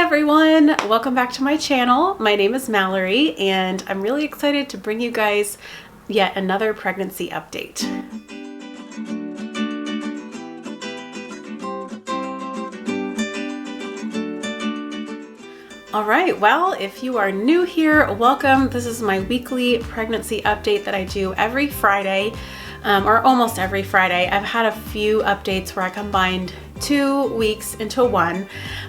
everyone, welcome back to my channel. My name is Mallory and I'm really excited to bring you guys yet another pregnancy update. All right, well, if you are new here, welcome. This is my weekly pregnancy update that I do every Friday, or almost every Friday. I've had a few updates where I combined 2 weeks into one,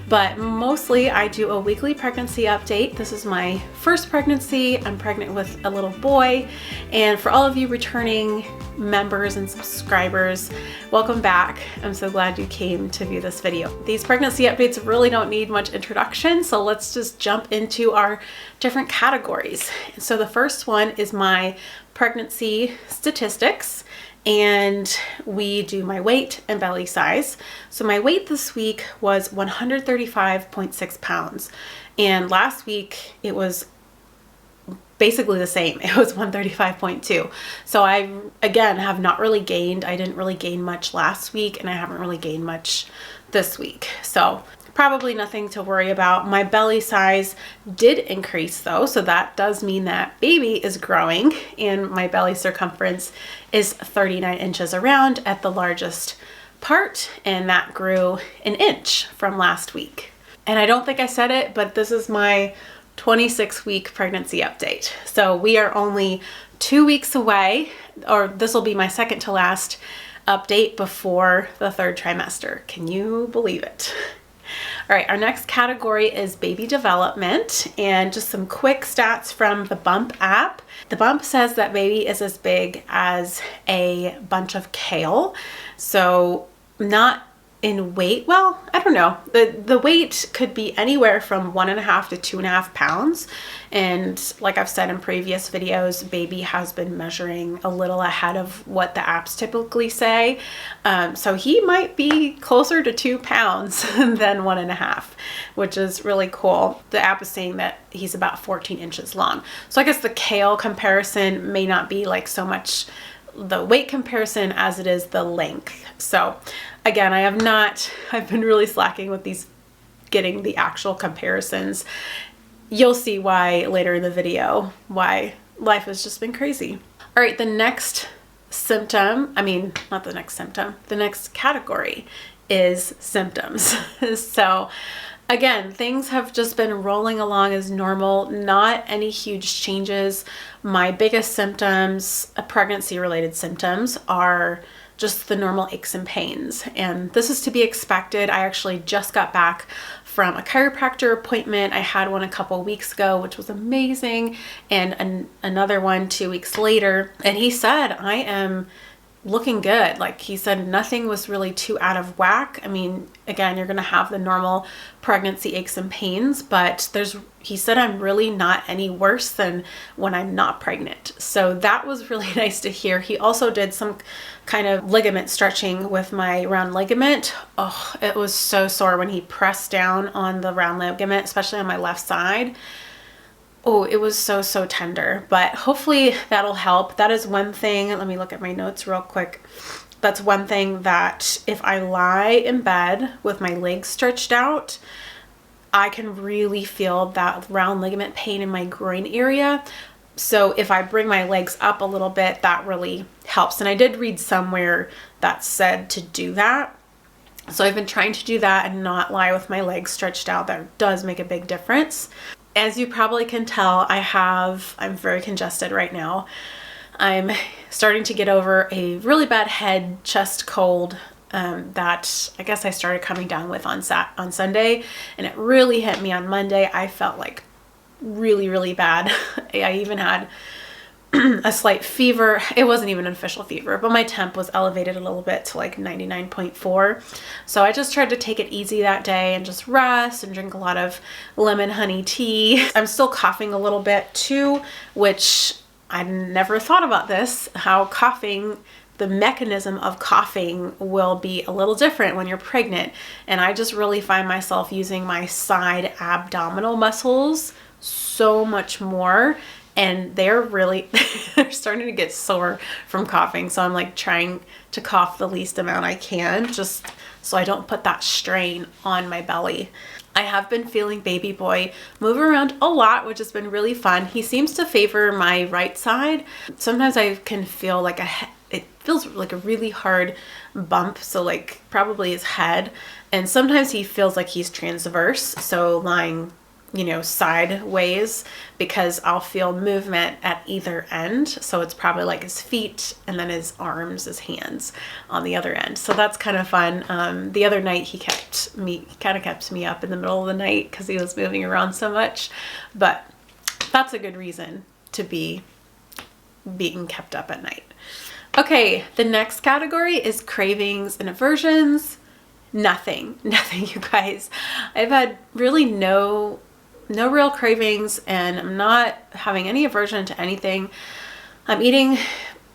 but mostly I do a weekly pregnancy update. This is my first pregnancy. I'm pregnant with a little boy, and for all of you returning members and subscribers, welcome back. I'm so glad you came to view this video. These pregnancy updates really don't need much introduction, so let's just jump into our different categories. So the first one is my pregnancy statistics, and we do my weight and belly size. So my weight this week was 135.6 pounds, and last week it was basically the same. It was 135.2. So I, again, have not really gained. I didn't really gain much last week, and I haven't really gained much this week. So probably nothing to worry about. My belly size did increase though, so that does mean that baby is growing, and my belly circumference is 39 inches around at the largest part, and that grew an inch from last week. And I don't think I said it, but this is my 26-week pregnancy update. So we are only 2 weeks away, or this will be my second to last update before the third trimester. Can you believe it? All right, our next category is baby development, and just some quick stats from the Bump app. The Bump says that baby is as big as a bunch of kale, so not in weight. Well, I don't know. The weight could be anywhere from 1.5 to 2.5 pounds. And like I've said in previous videos, baby has been measuring a little ahead of what the apps typically say. So he might be closer to 2 pounds than 1.5, which is really cool. The app is saying that he's about 14 inches long. So I guess the kale comparison may not be like so much the weight comparison as it is the length. So again, I've been really slacking with these, getting the actual comparisons. You'll see why later in the video, why life has just been crazy. All right, the next category is symptoms. So again, things have just been rolling along as normal, not any huge changes. My biggest symptoms, pregnancy-related symptoms, are just the normal aches and pains. And this is to be expected. I actually just got back from a chiropractor appointment. I had one a couple weeks ago, which was amazing, and another one 2 weeks later. And he said, I am looking good. Like, he said nothing was really too out of whack. I mean, again, you're going to have the normal pregnancy aches and pains, but he said I'm really not any worse than when I'm not pregnant. So that was really nice to hear. He also did some kind of ligament stretching with my round ligament. Oh, it was so sore when he pressed down on the round ligament, especially on my left side. Oh, it was so tender, but hopefully that'll help. That is one thing. Let me look at my notes real quick. That's one thing that if I lie in bed with my legs stretched out, I can really feel that round ligament pain in my groin area. So if I bring my legs up a little bit, that really helps. And I did read somewhere that said to do that. So I've been trying to do that and not lie with my legs stretched out. That does make a big difference. As you probably can tell, I'm very congested right now. I'm starting to get over a really bad head chest cold that I guess I started coming down with on Sunday, and it really hit me on Monday. I felt like really bad. I even had a slight fever. It wasn't even an official fever, but my temp was elevated a little bit to like 99.4. So I just tried to take it easy that day and just rest and drink a lot of lemon honey tea. I'm still coughing a little bit too, which I never thought about this, how coughing, the mechanism of coughing will be a little different when you're pregnant. And I just really find myself using my side abdominal muscles so much more. And they're starting to get sore from coughing. So I'm like trying to cough the least amount I can, just so I don't put that strain on my belly. I have been feeling baby boy move around a lot, which has been really fun. He seems to favor my right side. Sometimes I can feel like it feels like a really hard bump, so like probably his head. And sometimes he feels like he's transverse, so lying, you know, sideways, because I'll feel movement at either end. So it's probably like his feet and then his arms, his hands on the other end. So that's kind of fun. The other night he kind of kept me up in the middle of the night because he was moving around so much, but that's a good reason to be being kept up at night. Okay, the next category is cravings and aversions. Nothing, you guys. I've had really no real cravings, and I'm not having any aversion to anything. I'm eating,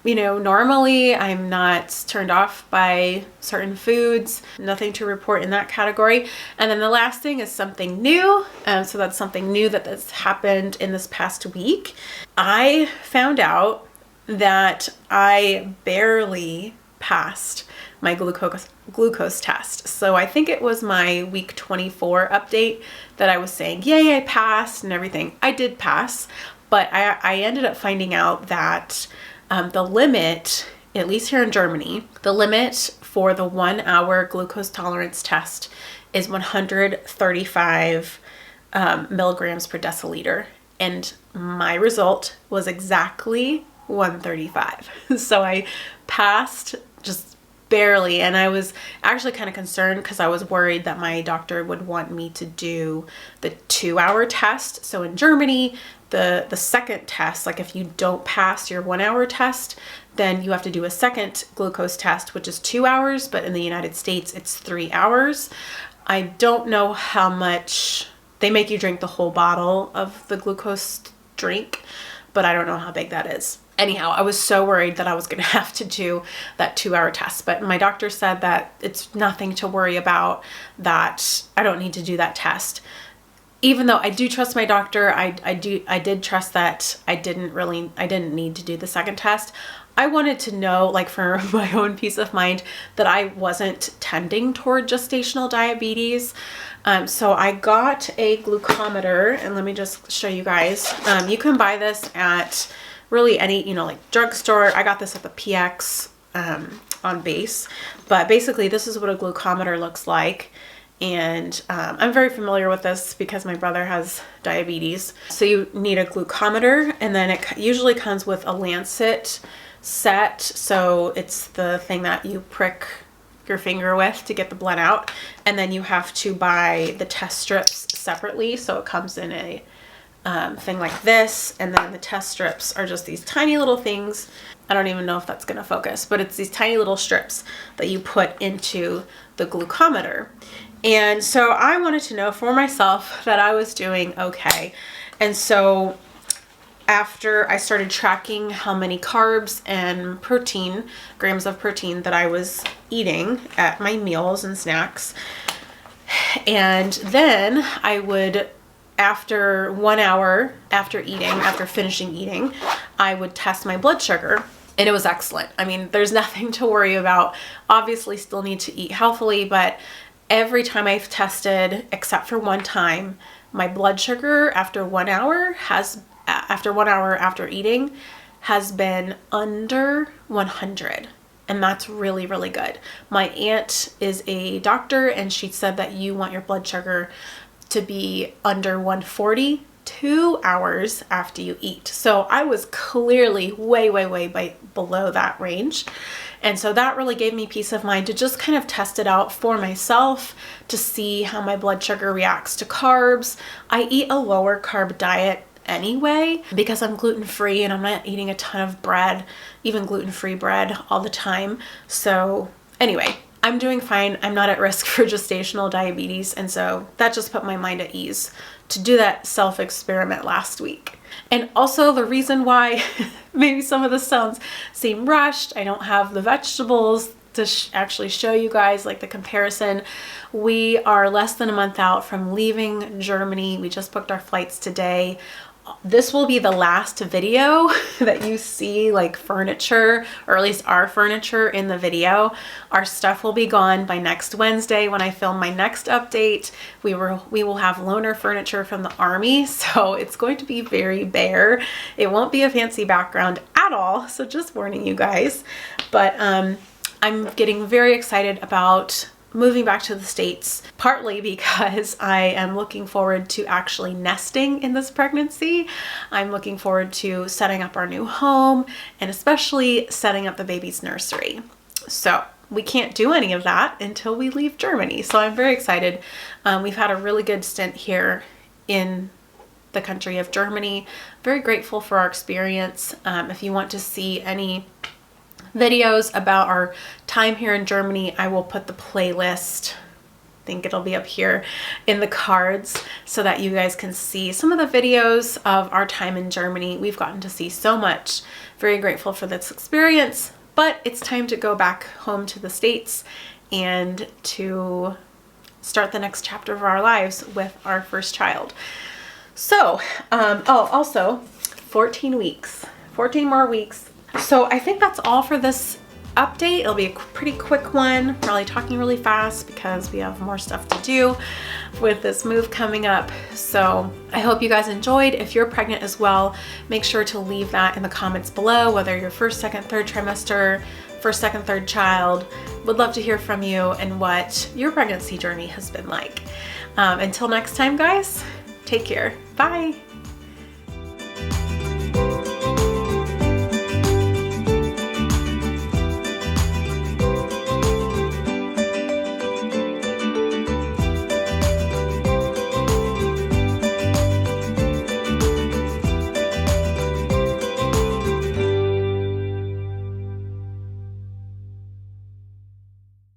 you know, normally. I'm not turned off by certain foods. Nothing to report in that category. And then the last thing is something new. So that's something new that's happened in this past week. I found out that I barely passed my glucose test. So I think it was my week 24 update that I was saying, yay, I passed and everything. I did pass, but I ended up finding out that the limit, at least here in Germany, the limit for the 1 hour glucose tolerance test is 135 milligrams per deciliter. And my result was exactly 135. So I passed just barely, and I was actually kind of concerned because I was worried that my doctor would want me to do the 2 hour test. So in Germany, the second test, like if you don't pass your 1 hour test, then you have to do a second glucose test, which is 2 hours, but in the United States, it's 3 hours. I don't know how much they make you drink the whole bottle of the glucose drink, but I don't know how big that is. Anyhow, I was so worried that I was going to have to do that 2 hour test, but my doctor said that it's nothing to worry about, that I don't need to do that test. Even though I do trust my doctor, I did trust that I didn't need to do the second test. I wanted to know, like for my own peace of mind, that I wasn't tending toward gestational diabetes. So I got a glucometer, and let me just show you guys. You can buy this at really any, you know, like drugstore. I got this at the PX on base, but basically this is what a glucometer looks like. And I'm very familiar with this because my brother has diabetes. So you need a glucometer, and then it usually comes with a lancet set. So it's the thing that you prick your finger with to get the blood out. And then you have to buy the test strips separately. So it comes in a thing like this, and then the test strips are just these tiny little things. I don't even know if that's going to focus, but it's these tiny little strips that you put into the glucometer. And so I wanted to know for myself that I was doing okay. And so after I started tracking how many carbs and protein, grams of protein that I was eating at my meals and snacks, and then I would, after 1 hour after finishing eating, I would test my blood sugar, and it was excellent. I mean, there's nothing to worry about. Obviously still need to eat healthily, but every time I've tested, except for one time, my blood sugar after 1 hour after eating has been under 100. And that's really, really good. My aunt is a doctor, and she said that you want your blood sugar to be under 140 2 hours after you eat. So I was clearly way below that range. And so that really gave me peace of mind to just kind of test it out for myself to see how my blood sugar reacts to carbs. I eat a lower carb diet anyway because I'm gluten-free, and I'm not eating a ton of bread, even gluten-free bread all the time. So anyway, I'm doing fine. I'm not at risk for gestational diabetes. And so that just put my mind at ease to do that self-experiment last week. And also the reason why maybe some of the sounds seem rushed, I don't have the vegetables to actually show you guys like the comparison. We are less than a month out from leaving Germany. We just booked our flights today. this will be the last video that you see, like furniture, or at least our furniture in the video. Our stuff will be gone by next Wednesday when I film my next update. We will have loaner furniture from the Army, so it's going to be very bare. It won't be a fancy background at all, so just warning you guys. But I'm getting very excited about moving back to the States, partly because I am looking forward to actually nesting in this pregnancy. I'm looking forward to setting up our new home and especially setting up the baby's nursery. So we can't do any of that until we leave Germany. So I'm very excited. We've had a really good stint here in the country of Germany. Very grateful for our experience. If you want to see any videos about our time here in Germany, I will put the playlist, I think it'll be up here in the cards, so that you guys can see some of the videos of our time in Germany. We've gotten to see so much. Very grateful for this experience, but it's time to go back home to the States and to start the next chapter of our lives with our first child. So, also 14 more weeks. So I think that's all for this update. It'll be a pretty quick one, probably talking really fast because we have more stuff to do with this move coming up. So I hope you guys enjoyed. If you're pregnant as well, make sure to leave that in the comments below, whether you're first, second, third trimester, first, second, third child. Would love to hear from you and what your pregnancy journey has been like. Until next time, guys, take care. Bye.